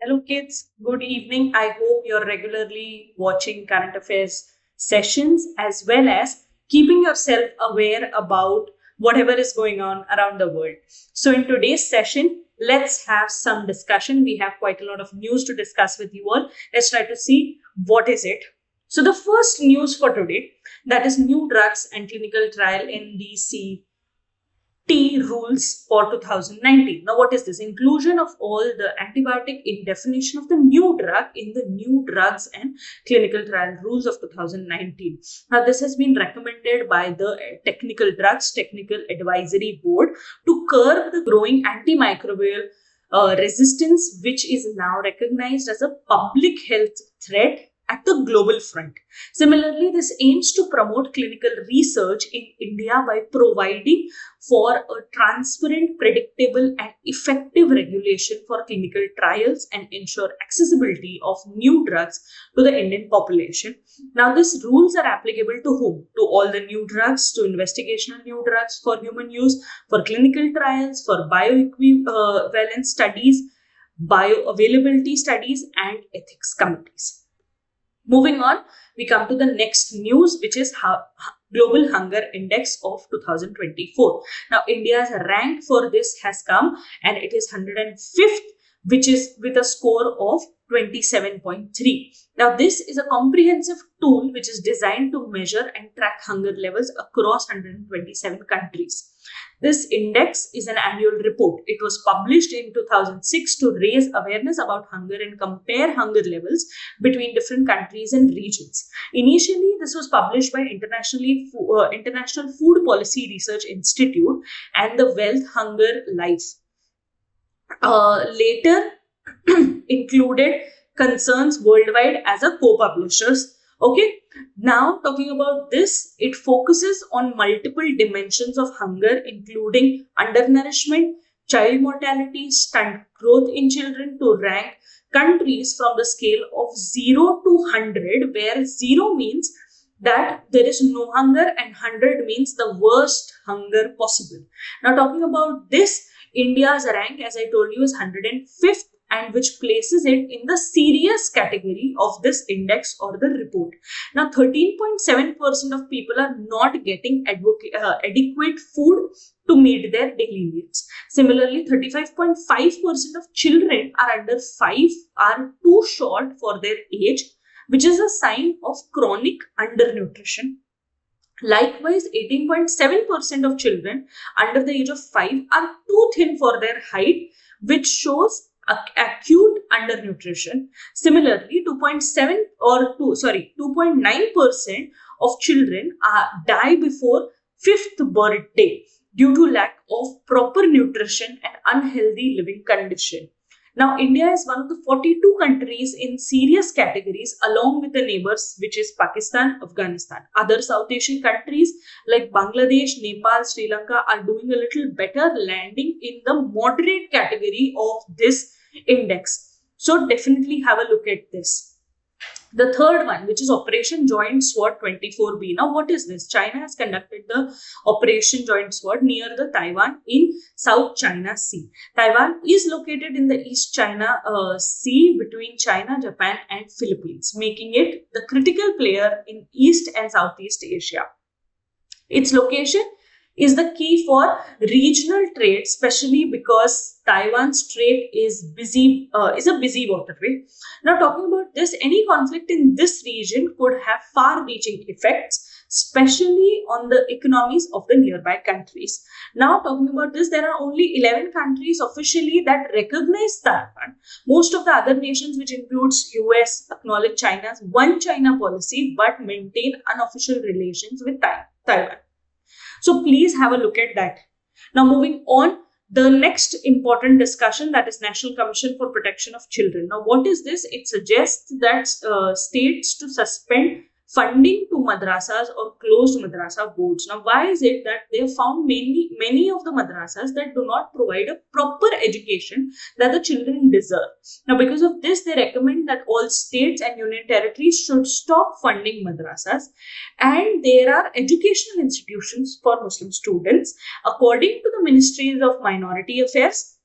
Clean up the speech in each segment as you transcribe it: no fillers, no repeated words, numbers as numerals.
Hello, kids. Good evening. I hope you're regularly watching current affairs sessions as well as keeping yourself aware about whatever is going on around the world. So, in today's session, let's have some discussion. We have quite a lot of news to discuss with you all. Let's try to see what is it. So, the first news for today, that is new drugs and clinical trial NDC rules for 2019. Now, what is this? Inclusion of all the antibiotic in definition of the new drug in the new drugs and clinical trial rules of 2019. Now, this has been recommended by the Technical Drugs Technical Advisory Board to curb the growing antimicrobial resistance, which is now recognized as a public health threat at the global front. Similarly, this aims to promote clinical research in India by providing for a transparent, predictable, and effective regulation for clinical trials and ensure accessibility of new drugs to the Indian population. Now, these rules are applicable to whom? To all the new drugs, to investigational new drugs for human use, for clinical trials, for bioequivalence studies, bioavailability studies, and ethics committees. Moving on, we come to the next news, which is Global Hunger Index of 2024. Now, India's rank for this has come and it is 105th, which is with a score of 27.3. Now, this is a comprehensive tool which is designed to measure and track hunger levels across 127 countries. This index is an annual report. It was published in 2006 to raise awareness about hunger and compare hunger levels between different countries and regions. Initially, this was published by International Food Policy Research Institute and the Wealth Hunger Life. Later included Concerns Worldwide as a co-publishers. Okay, now talking about this, it focuses on multiple dimensions of hunger, including undernourishment, child mortality, stunt growth in children, to rank countries from the scale of 0 to 100, where 0 means that there is no hunger and 100 means the worst hunger possible. Now, talking about this, India's rank, as I told you, is 105th, and which places it in the serious category of this index or the report. Now, 13.7% of people are not getting adequate food to meet their daily needs. Similarly, 35.5% of children are under 5 are too short for their age, which is a sign of chronic undernutrition. Likewise, 18.7% of children under the age of 5 are too thin for their height, which shows acute undernutrition. Similarly, 2.9% of children die before 5th birthday due to lack of proper nutrition and unhealthy living condition. Now, India is one of the 42 countries in serious categories along with the neighbors, which is Pakistan, Afghanistan. Other South Asian countries like Bangladesh, Nepal, Sri Lanka are doing a little better, landing in the moderate category of this index. So, definitely have a look at this. The third one, which is Operation Joint Sword 24B. Now, what is this? China has conducted the Operation Joint Sword near the Taiwan in South China Sea. Taiwan is located in the East China Sea between China, Japan, and Philippines, making it the critical player in East and Southeast Asia. Its location is the key for regional trade, especially because Taiwan Strait is a busy waterway. Now, talking about this, any conflict in this region could have far-reaching effects, especially on the economies of the nearby countries. Now, talking about this, there are only 11 countries officially that recognize Taiwan. Most of the other nations, which includes US, acknowledge China's One China policy but maintain unofficial relations with Taiwan. So please have a look at that. Now, moving on, the next important discussion, that is National Commission for Protection of Children. Now, what is this? It suggests that states to suspend funding to madrasas or closed madrasa boards. Now, why is it that they have found many of the madrasas that do not provide a proper education that the children deserve? Now, because of this, they recommend that all states and union territories should stop funding madrasas, and there are educational institutions for Muslim students. According to the Ministries of Minority Affairs,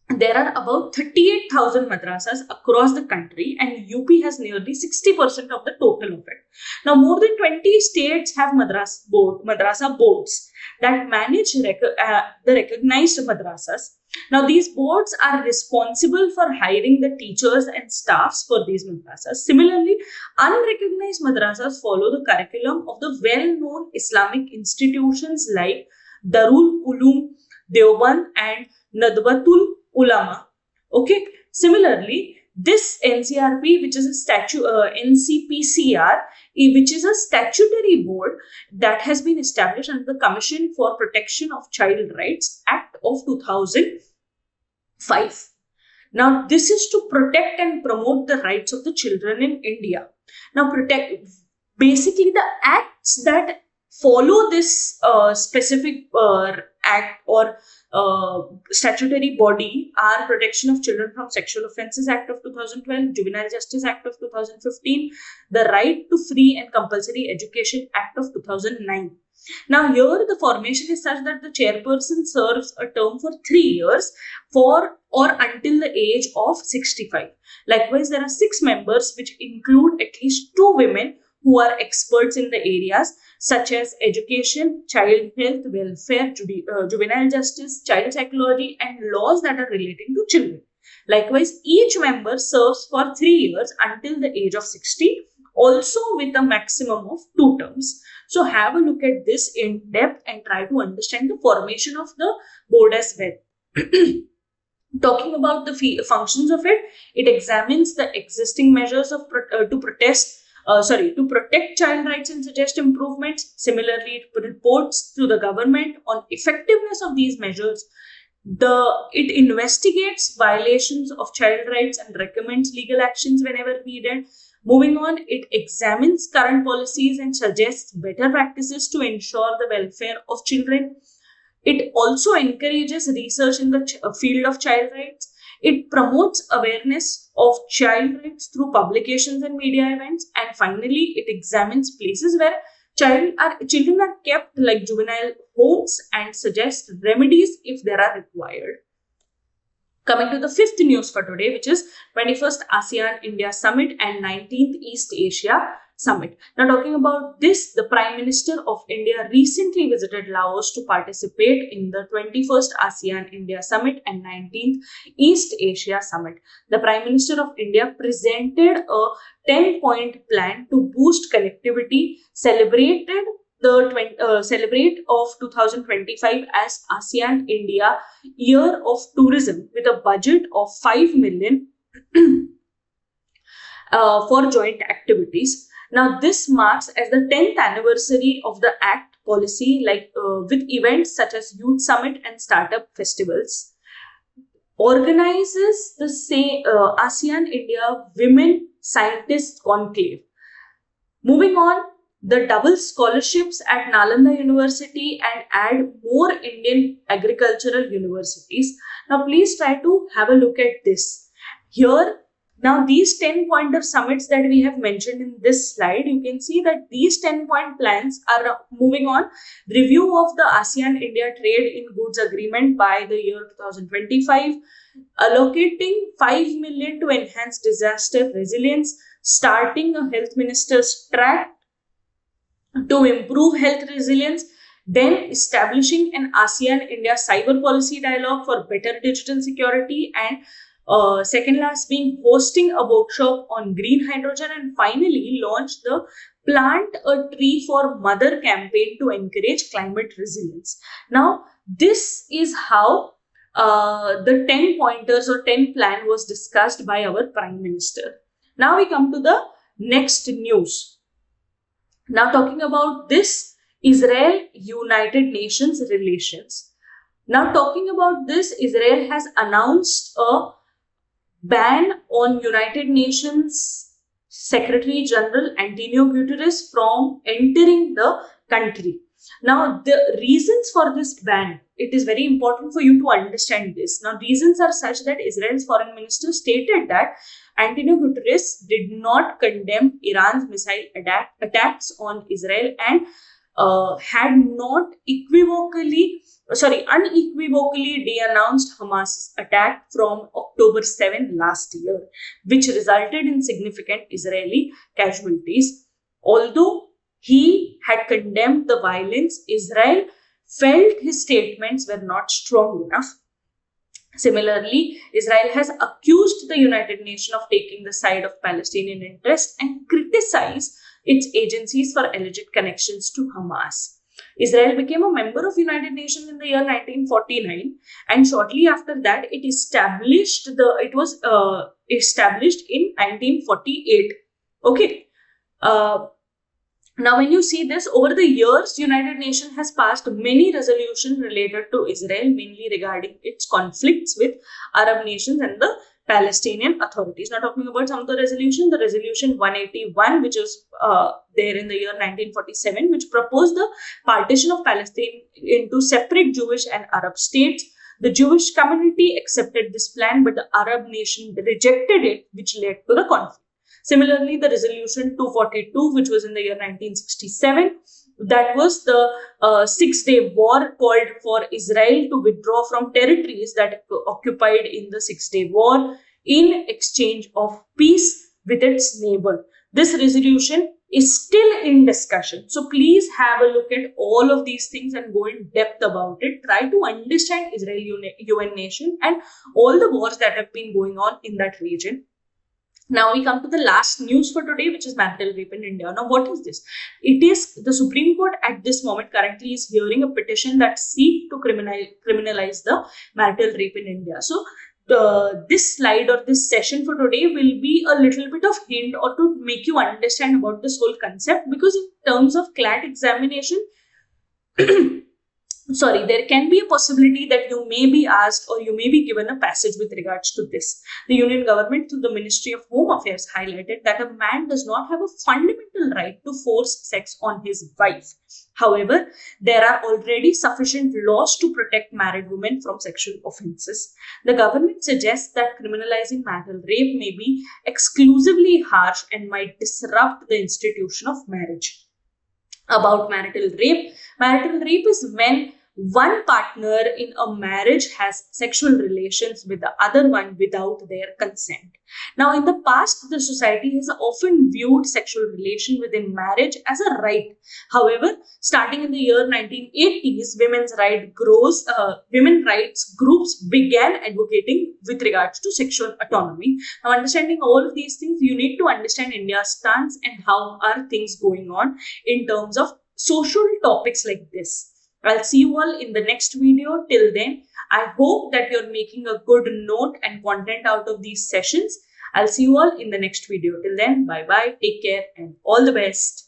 there are about 38,000 madrasas across the country, and UP has nearly 60% of the total of it. Now, more than 20 states have madrasa boards that manage the recognized madrasas. Now, these boards are responsible for hiring the teachers and staffs for these madrasas. Similarly, unrecognized madrasas follow the curriculum of the well-known Islamic institutions like Darul Uloom Deoband and Nadwatul Ulama. Okay. Similarly, this NCRP, which is a NCPCR, which is a statutory board that has been established under the Commission for Protection of Child Rights Act of 2005. Now, this is to protect and promote the rights of the children in India. Now, basically the acts that follow this specific act or statutory body are Protection of Children from Sexual Offences Act of 2012, Juvenile Justice Act of 2015, the Right to Free and Compulsory Education Act of 2009. Now, here the formation is such that the chairperson serves a term for 3 years for or until the age of 65. Likewise, there are 6 members which include at least 2 women who are experts in the areas such as education, child health, welfare, juvenile justice, child psychology, and laws that are relating to children. Likewise, each member serves for 3 years until the age of 60, also with a maximum of 2 terms. So have a look at this in depth and try to understand the formation of the board as well. Talking about the functions of it, it examines the existing measures of to protect child rights and suggest improvements. Similarly, it reports to the government on effectiveness of these measures. It investigates violations of child rights and recommends legal actions whenever needed. Moving on, it examines current policies and suggests better practices to ensure the welfare of children. It also encourages research in the field of child rights. It promotes awareness of child rights through publications and media events. And finally, it examines places where children are kept, like juvenile homes, and suggests remedies if there are required. Coming to the 5th news for today, which is 21st ASEAN India Summit and 19th East Asia Summit. Now, talking about this, the Prime Minister of India recently visited Laos to participate in the 21st ASEAN India Summit and 19th East Asia Summit. The Prime Minister of India presented a 10-point plan to boost connectivity, celebrate of 2025 as ASEAN India Year of Tourism with a budget of 5 million for joint activities. Now, this marks as the 10th anniversary of the Act policy, with events such as Youth Summit and Startup Festivals. Organizes the ASEAN India Women Scientists Conclave. Moving on, the double scholarships at Nalanda University and add more Indian agricultural universities. Now, please try to have a look at this. Here, now these 10-pointer summits that we have mentioned in this slide, you can see that these 10-point plans are moving on. Review of the ASEAN-India Trade in Goods Agreement by the year 2025, allocating 5 million to enhance disaster resilience, starting a health minister's track to improve health resilience, then establishing an ASEAN-India cyber policy dialogue for better digital security, and second last being hosting a workshop on green hydrogen, and finally launch the Plant a Tree for Mother campaign to encourage climate resilience. Now, this is how the 10 pointers or 10 plan was discussed by our Prime Minister. Now we come to the next news. Now, talking about this, Israel-United Nations relations. Now, talking about this, Israel has announced a ban on United Nations Secretary General Antonio Guterres from entering the country. Now, the reasons for this ban, it is very important for you to understand this. Now, reasons are such that Israel's foreign minister stated that Antonio Guterres did not condemn Iran's missile attacks on Israel, and had not unequivocally de-announced Hamas's attack from October 7 last year, which resulted in significant Israeli casualties. Although he had condemned the violence, Israel felt his statements were not strong enough. Similarly, Israel has accused the United Nations of taking the side of Palestinian interests and criticized its agencies for alleged connections to Hamas. Israel became a member of United Nations in the year 1949, and shortly after that, it was established in 1948. Okay. Now, when you see this, over the years, United Nations has passed many resolutions related to Israel, mainly regarding its conflicts with Arab nations and the Palestinian authorities. Now, talking about some of the resolutions, the resolution 181, which was there in the year 1947, which proposed the partition of Palestine into separate Jewish and Arab states. The Jewish community accepted this plan, but the Arab nation rejected it, which led to the conflict. Similarly, the resolution 242, which was in the year 1967, that was the 6-day war called for Israel to withdraw from territories that it occupied in the 6-day war in exchange of peace with its neighbor. This resolution is still in discussion. So please have a look at all of these things and go in depth about it. Try to understand Israel UN nation and all the wars that have been going on in that region. Now we come to the last news for today, which is marital rape in India. Now, what is this? It is the Supreme Court at this moment currently is hearing a petition that seeks to criminalize the marital rape in India. So, this slide or this session for today will be a little bit of hint or to make you understand about this whole concept, because in terms of CLAT examination, there can be a possibility that you may be asked or you may be given a passage with regards to this. The Union government through the Ministry of Home Affairs highlighted that a man does not have a fundamental right to force sex on his wife. However, there are already sufficient laws to protect married women from sexual offences. The government suggests that criminalizing marital rape may be exclusively harsh and might disrupt the institution of marriage. About marital rape is when one partner in a marriage has sexual relations with the other one without their consent. Now, in the past, the society has often viewed sexual relation within marriage as a right. However, starting in the year 1980s, women's rights groups began advocating with regards to sexual autonomy. Now, understanding all of these things, you need to understand India's stance and how are things going on in terms of social topics like this. I'll see you all in the next video. Till then, I hope that you're making a good note and content out of these sessions. I'll see you all in the next video. Till then, bye-bye, take care, and all the best.